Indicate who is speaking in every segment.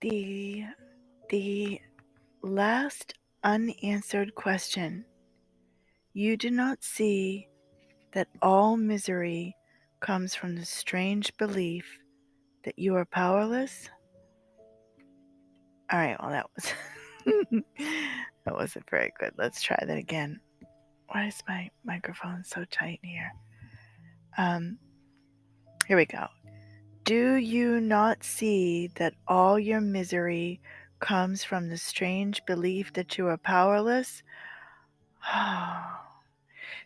Speaker 1: The the last unanswered question. You do not see that all misery comes from the strange belief that you are powerless? All right, well that was that wasn't very good. Let's try that again. Why is my microphone so tight here? Here we go. Do you not see that all your misery comes from the strange belief that you are powerless?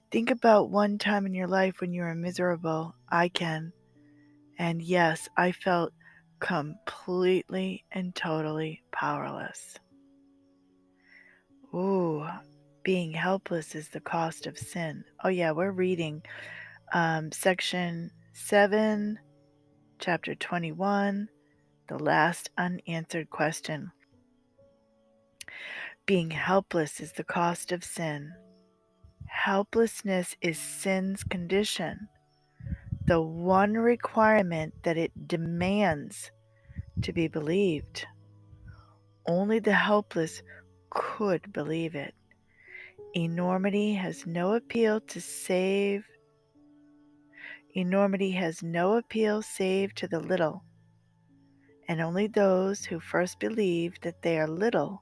Speaker 1: Think about one time in your life when you were miserable. I can. And yes, I felt completely and totally powerless. Ooh, being helpless is the cost of sin. Oh, yeah, we're reading section 7, chapter 21, the last unanswered question. Being helpless is the cost of sin. Helplessness is sin's condition, the one requirement that it demands to be believed. Only the helpless could believe it. Enormity has no appeal save to the little, and only those who first believe that they are little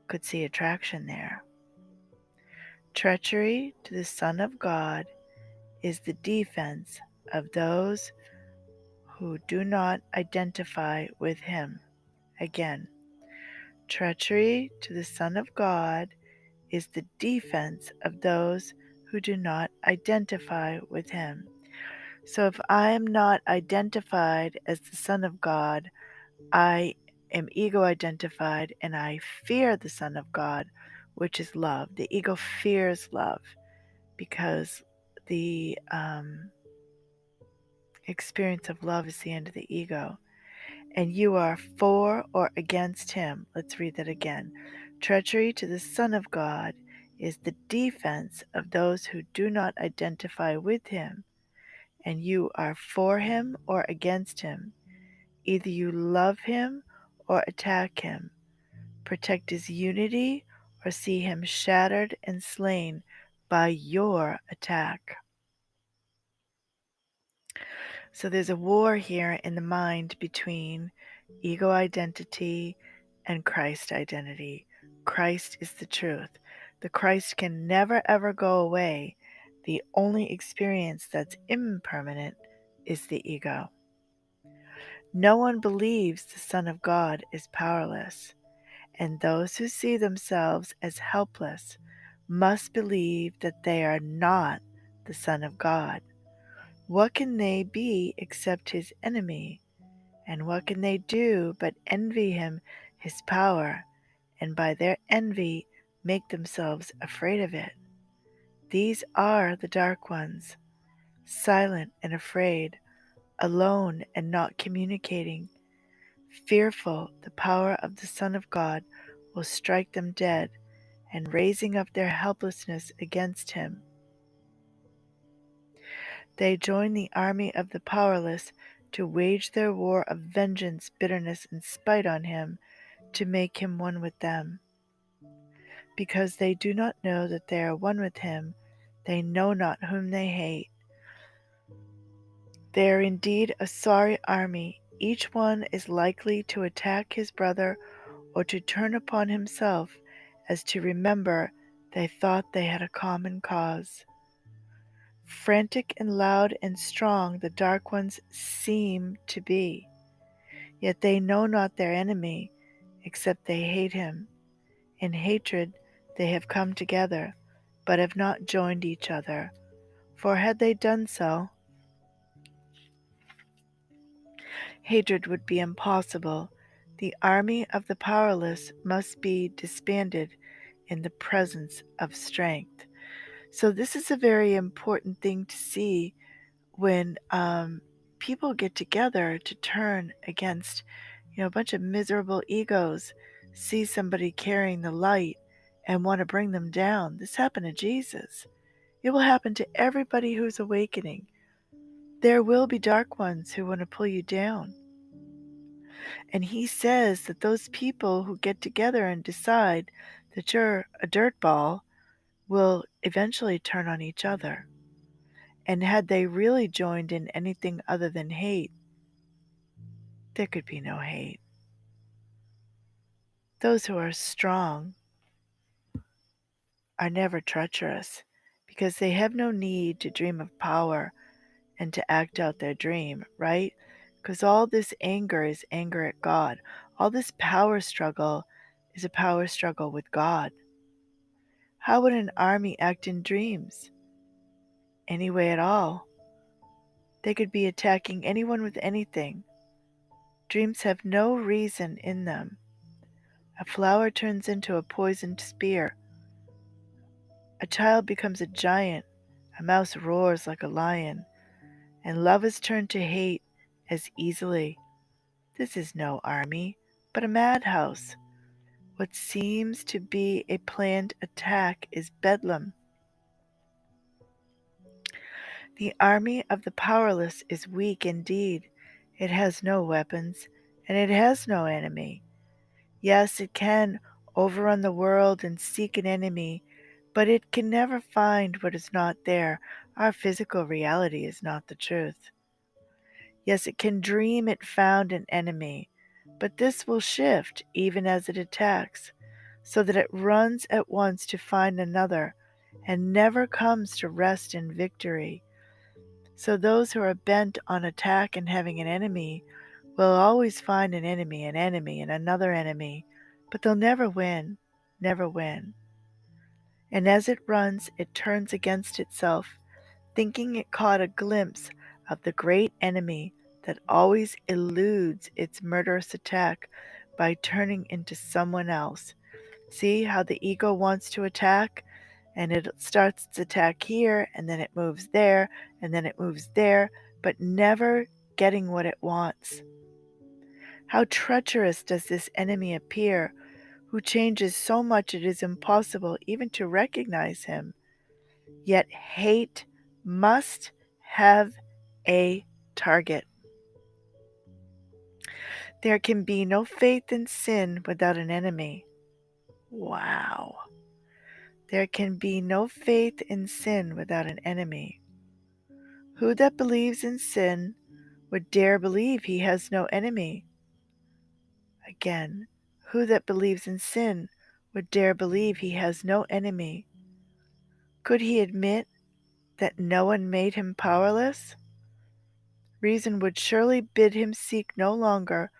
Speaker 1: could see attraction there. Treachery to the Son of God is the defense of those who do not identify with him. Again, treachery to the Son of God is the defense of those who do not identify with him. So if I am not identified as the Son of God, I am ego identified and I fear the Son of God, which is love. The ego fears love because the experience of love is the end of the ego. And you are for or against him. Let's read that again. Treachery to the Son of God is the defense of those who do not identify with him, and you are for him or against him. Either you love him or attack him, protect his unity or see him shattered and slain by your attack. So there's a war here in the mind between ego identity and Christ identity. Christ is the truth. The Christ can never ever go away. The only experience that's impermanent is the ego. No one believes the Son of God is powerless, and those who see themselves as helpless must believe that they are not the Son of God. What can they be except his enemy? And what can they do but envy him his power, and by their envy make themselves afraid of it? These are the dark ones, silent and afraid, alone and not communicating, fearful the power of the Son of God will strike them dead, and raising up their helplessness against him. They join the army of the powerless to wage their war of vengeance, bitterness, and spite on him, to make him one with them. Because they do not know that they are one with him, they know not whom they hate. They are indeed a sorry army. Each one is likely to attack his brother or to turn upon himself, as to remember they thought they had a common cause. Frantic and loud and strong the dark ones seem to be, yet they know not their enemy, except they hate him. In hatred they have come together, but have not joined each other. For had they done so, hatred would be impossible. The army of the powerless must be disbanded in the presence of strength. So this is a very important thing to see when people get together to turn against, a bunch of miserable egos, see somebody carrying the light and want to bring them down. This happened to Jesus. It will happen to everybody who's awakening. There will be dark ones who want to pull you down. And he says that those people who get together and decide that you're a dirtball will eventually turn on each other. And had they really joined in anything other than hate, there could be no hate. Those who are strong are never treacherous because they have no need to dream of power and to act out their dream, right? Because all this anger is anger at God. All this power struggle is a power struggle with God. How would an army act in dreams? Any way at all. They could be attacking anyone with anything. Dreams have no reason in them. A flower turns into a poisoned spear. A child becomes a giant. A mouse roars like a lion. And love is turned to hate as easily. This is no army, but a madhouse. What seems to be a planned attack is bedlam. The army of the powerless is weak indeed. It has no weapons, and it has no enemy. Yes, it can overrun the world and seek an enemy, but it can never find what is not there. Our physical reality is not the truth. Yes, it can dream it found an enemy, but this will shift even as it attacks, so that it runs at once to find another and never comes to rest in victory. So those who are bent on attack and having an enemy will always find an enemy, and another enemy, but they'll never win, never win. And as it runs, it turns against itself, thinking it caught a glimpse of the great enemy that always eludes its murderous attack by turning into someone else. See how the ego wants to attack? And it starts its attack here, and then it moves there, and then it moves there, but never getting what it wants. How treacherous does this enemy appear, who changes so much it is impossible even to recognize him. Yet hate must have a target. There can be no faith in sin without an enemy. Wow. There can be no faith in sin without an enemy. Who that believes in sin would dare believe he has no enemy? Again, who that believes in sin would dare believe he has no enemy? Could he admit that no one made him powerless? Reason would surely bid him seek no longer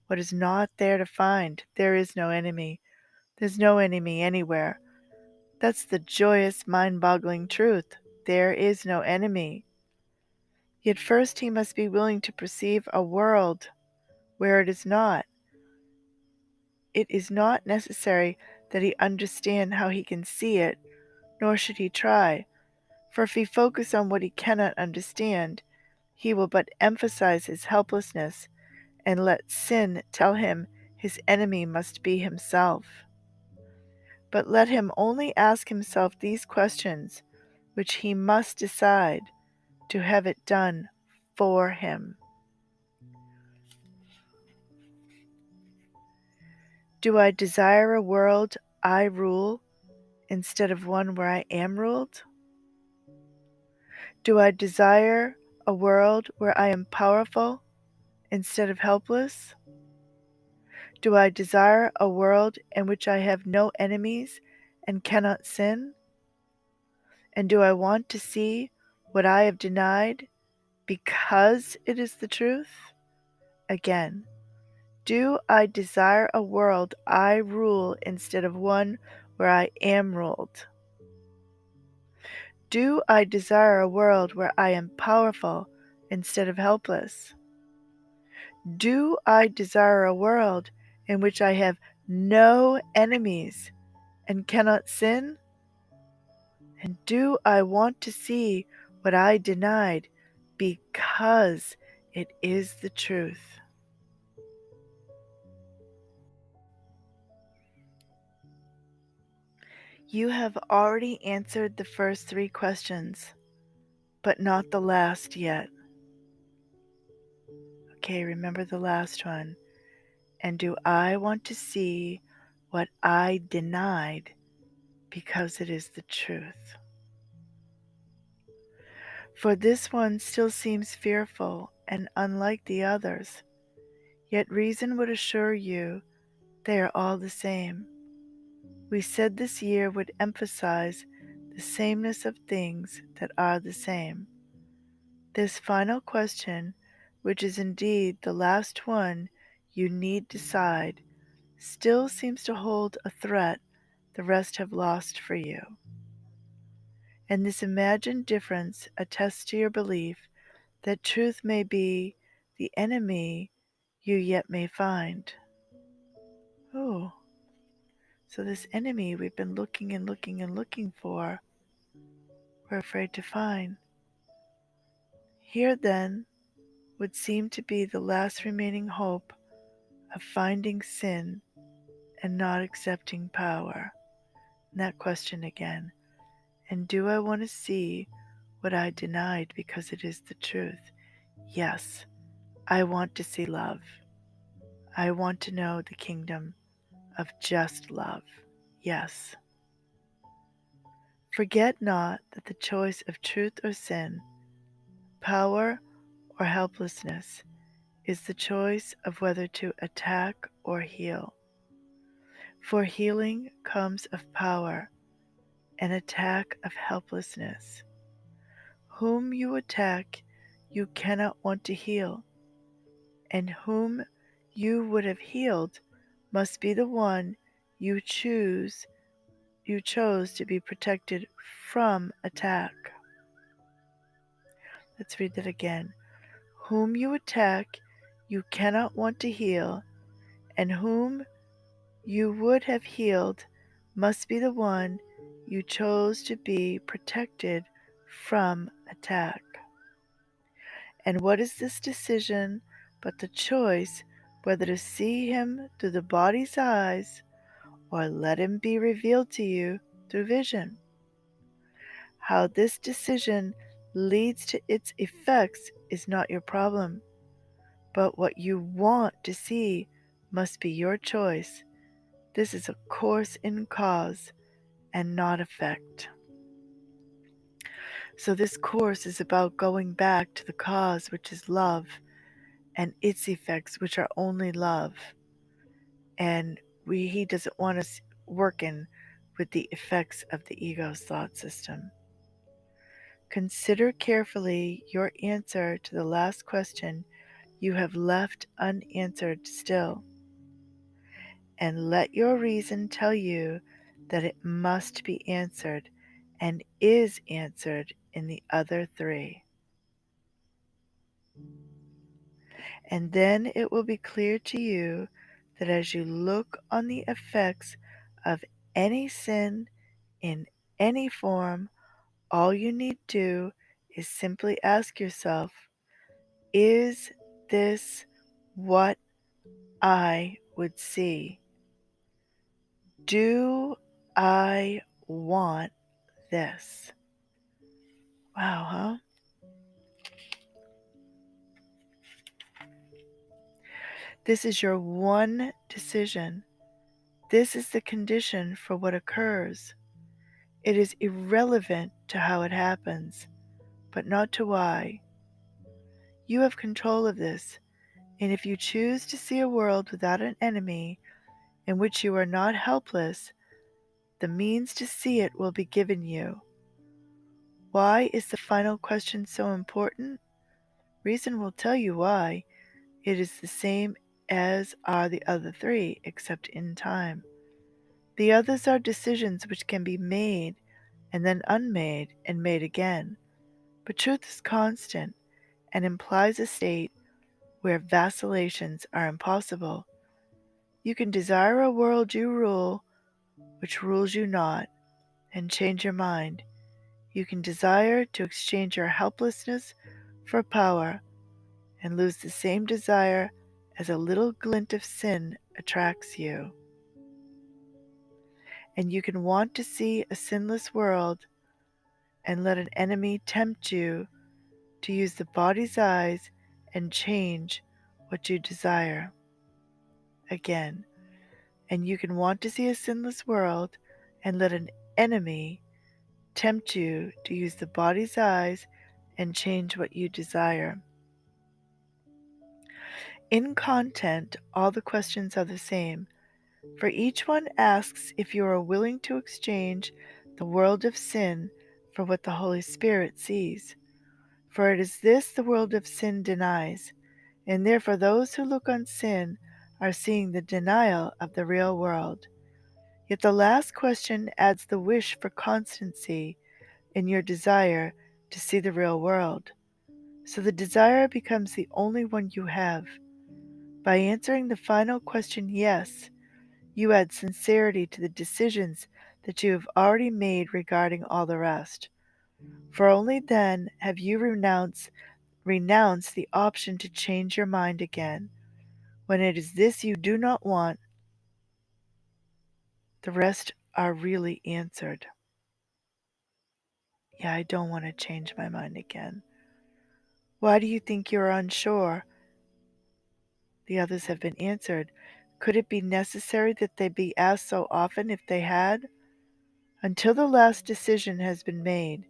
Speaker 1: what is not there to find. There is no enemy. There's no enemy anywhere. That's the joyous, mind-boggling truth. There is no enemy. Yet first he must be willing to perceive a world where it is not. It is not necessary that he understand how he can see it, nor should he try, for if he focus on what he cannot understand, he will but emphasize his helplessness and let sin tell him his enemy must be himself. But let him only ask himself these questions, which he must decide to have it done for him. Do I desire a world I rule instead of one where I am ruled? Do I desire a world where I am powerful instead of helpless? Do I desire a world in which I have no enemies and cannot sin? And do I want to see what I have denied because it is the truth? Again, do I desire a world I rule instead of one where I am ruled? Do I desire a world where I am powerful instead of helpless? Do I desire a world in which I have no enemies and cannot sin? And do I want to see what I denied because it is the truth? You have already answered the first three questions, but not the last yet. Okay, remember the last one. And do I want to see what I denied because it is the truth? For this one still seems fearful and unlike the others, yet reason would assure you they are all the same. We said this year would emphasize the sameness of things that are the same. This final question, which is indeed the last one you need decide, still seems to hold a threat the rest have lost for you. And this imagined difference attests to your belief that truth may be the enemy you yet may find. Oh, so this enemy we've been looking and looking and looking for, we're afraid to find. Here then would seem to be the last remaining hope of finding sin and not accepting power. And that question again. And do I want to see what I denied because it is the truth? Yes, I want to see love. I want to know the kingdom of just love. Yes. Forget not that the choice of truth or sin, power or helplessness, is the choice of whether to attack or heal. For healing comes of power, and attack of helplessness. Whom you attack, you cannot want to heal, and whom you would have healed must be the one you chose to be protected from attack. Let's read that again. Whom you attack, you cannot want to heal, and whom you would have healed must be the one you chose to be protected from attack. And what is this decision but the choice whether to see him through the body's eyes or let him be revealed to you through vision? How this decision leads to its effects is not your problem, but what you want to see must be your choice. This is a course in cause and not effect. So this course is about going back to the cause, which is love, and its effects, which are only love. And he doesn't want us working with the effects of the ego's thought system. Consider carefully your answer to the last question you have left unanswered still, and let your reason tell you that it must be answered and is answered in the other three. And then it will be clear to you that as you look on the effects of any sin in any form, all you need do is simply ask yourself, is this what I would see? Do I want this? Wow, huh? This is your one decision. This is the condition for what occurs. It is irrelevant to how it happens, but not to why. You have control of this, and if you choose to see a world without an enemy, in which you are not helpless, the means to see it will be given you. Why is the final question so important? Reason will tell you why. It is the same as are the other three, except in time. The others are decisions which can be made and then unmade and made again. But truth is constant and implies a state where vacillations are impossible. You can desire a world you rule, which rules you not, and change your mind. You can desire to exchange your helplessness for power, and lose the same desire as a little glint of sin attracts you. And you can want to see a sinless world and let an enemy tempt you to use the body's eyes and change what you desire. again. And you can want to see a sinless world and let an enemy tempt you to use the body's eyes and change what you desire. In content, all the questions are the same, for each one asks if you are willing to exchange the world of sin for what the Holy Spirit sees. For it is this the world of sin denies, and therefore those who look on sin are seeing the denial of the real world. Yet the last question adds the wish for constancy in your desire to see the real world. So the desire becomes the only one you have. By answering the final question yes, you add sincerity to the decisions that you have already made regarding all the rest. For only then have you renounced the option to change your mind again. When it is this you do not want, the rest are really answered. Yeah, I don't want to change my mind again. Why do you think you are unsure? The others have been answered. Could it be necessary that they be asked so often if they had? Until the last decision has been made,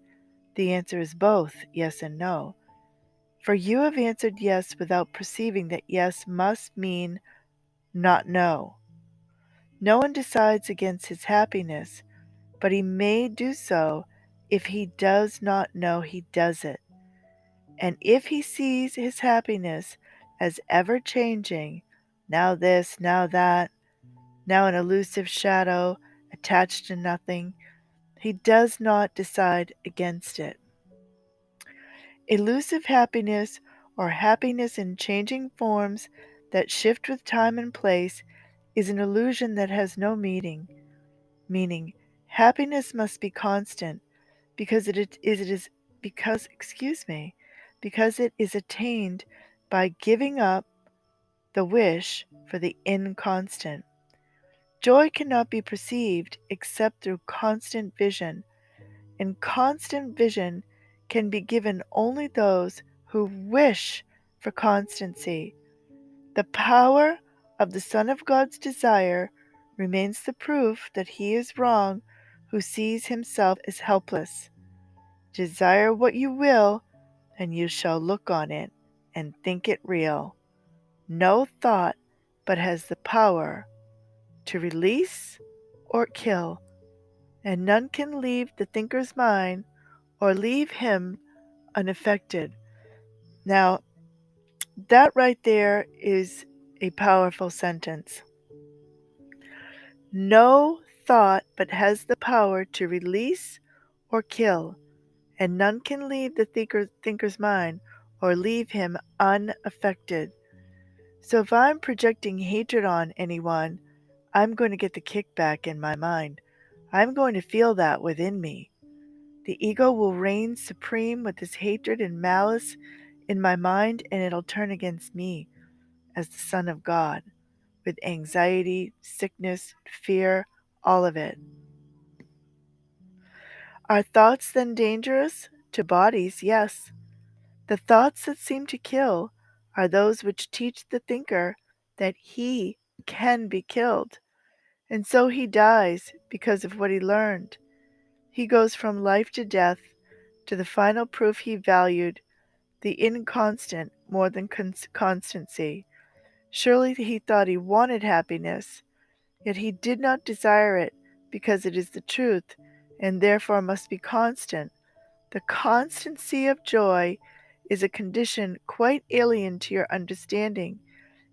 Speaker 1: the answer is both yes and no. For you have answered yes without perceiving that yes must mean not no. No one decides against his happiness, but he may do so if he does not know he does it. And if he sees his happiness as ever changing, now this, now that, now an elusive shadow attached to nothing, he does not decide against it. Elusive happiness, or happiness in changing forms that shift with time and place, is an illusion that has no meaning. Meaning, happiness must be constant because because it is attained by giving up the wish for the inconstant. Joy cannot be perceived except through constant vision, and constant vision can be given only those who wish for constancy. The power of the Son of God's desire remains the proof that he is wrong who sees himself as helpless. Desire what you will, and you shall look on it and think it real. No thought but has the power to release or kill, and none can leave the thinker's mind or leave him unaffected. Now, that right there is a powerful sentence. No thought but has the power to release or kill, and none can leave the thinker's mind or leave him unaffected. So if I'm projecting hatred on anyone, I'm going to get the kickback in my mind. I'm going to feel that within me. The ego will reign supreme with this hatred and malice in my mind, and it'll turn against me as the Son of God, with anxiety, sickness, fear, all of it. Are thoughts then dangerous? To bodies, yes. The thoughts that seem to kill are those which teach the thinker that he can be killed. And so he dies because of what he learned. He goes from life to death to the final proof he valued the inconstant more than constancy. Surely he thought he wanted happiness, yet he did not desire it because it is the truth and therefore must be constant. The constancy of joy is a condition quite alien to your understanding,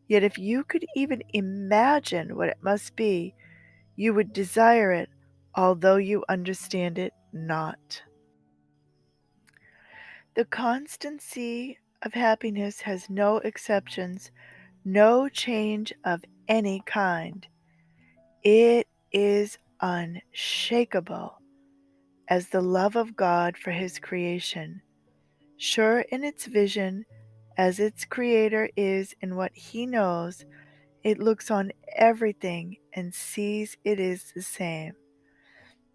Speaker 1: yet if you could even imagine what it must be, you would desire it, although you understand it not. The constancy of happiness has no exceptions, no change of any kind. It is unshakable as the love of God for his creation, sure in its vision as its creator is in what he knows. It looks on everything and sees it is the same.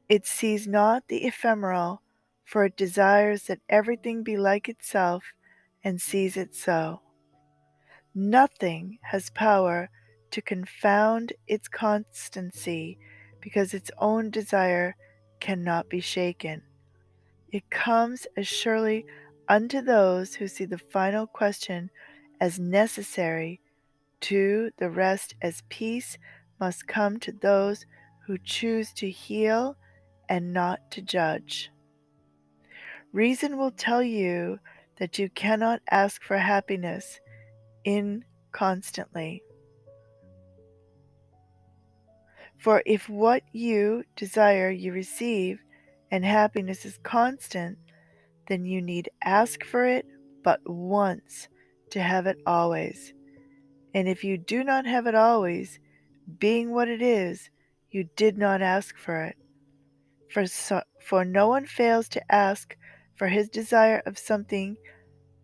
Speaker 1: It sees not the ephemeral, for it desires that everything be like itself and sees it so. Nothing has power to confound its constancy, because its own desire cannot be shaken. It comes as surely unto those who see the final question as necessary, to the rest as peace must come to those who choose to heal and not to judge. Reason will tell you that you cannot ask for happiness inconstantly. For if what you desire you receive, and happiness is constant, then you need ask for it but once to have it always. And if you do not have it always, being what it is, you did not ask for it. For no one fails to ask for his desire of something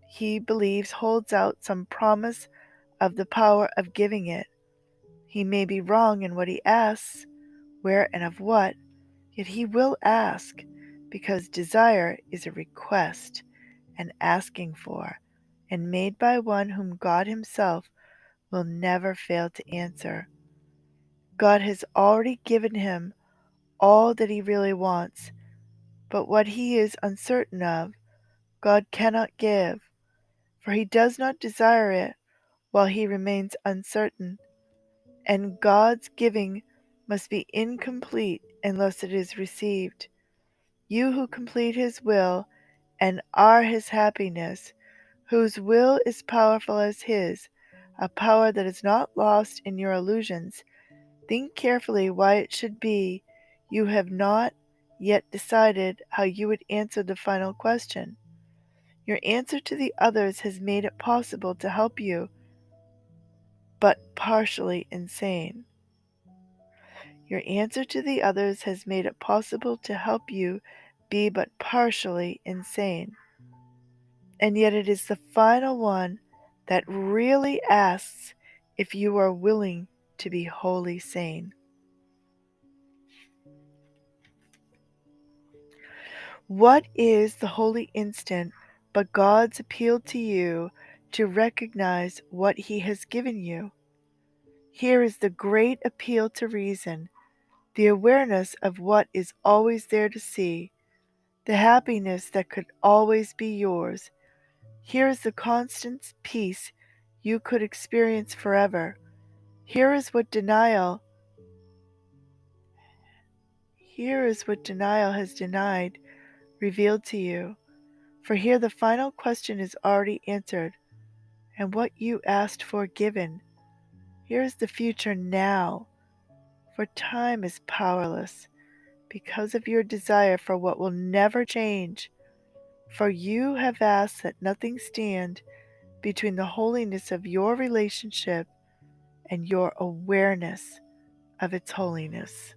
Speaker 1: he believes holds out some promise of the power of giving it. He may be wrong in what he asks, where and of what, yet he will ask, because desire is a request, an asking for, and made by one whom God himself will never fail to answer. God has already given him all that he really wants, but what he is uncertain of, God cannot give, for he does not desire it while he remains uncertain, and God's giving must be incomplete unless it is received. You who complete his will and are his happiness, whose will is powerful as his, a power that is not lost in your illusions, think carefully why it should be you have not yet decided how you would answer the final question. Your answer to the others has made it possible to help you, but partially insane. Your answer to the others has made it possible to help you be but partially insane. And yet it is the final one that really asks if you are willing to be wholly sane. What is the holy instant but God's appeal to you to recognize what he has given you? Here is the great appeal to reason, the awareness of what is always there to see, the happiness that could always be yours. Here is the constant peace you could experience forever. Here is what denial has denied, revealed to you. For here the final question is already answered, and what you asked for given. Here is the future now, for time is powerless, because of your desire for what will never change. For you have asked that nothing stand between the holiness of your relationship and your awareness of its holiness.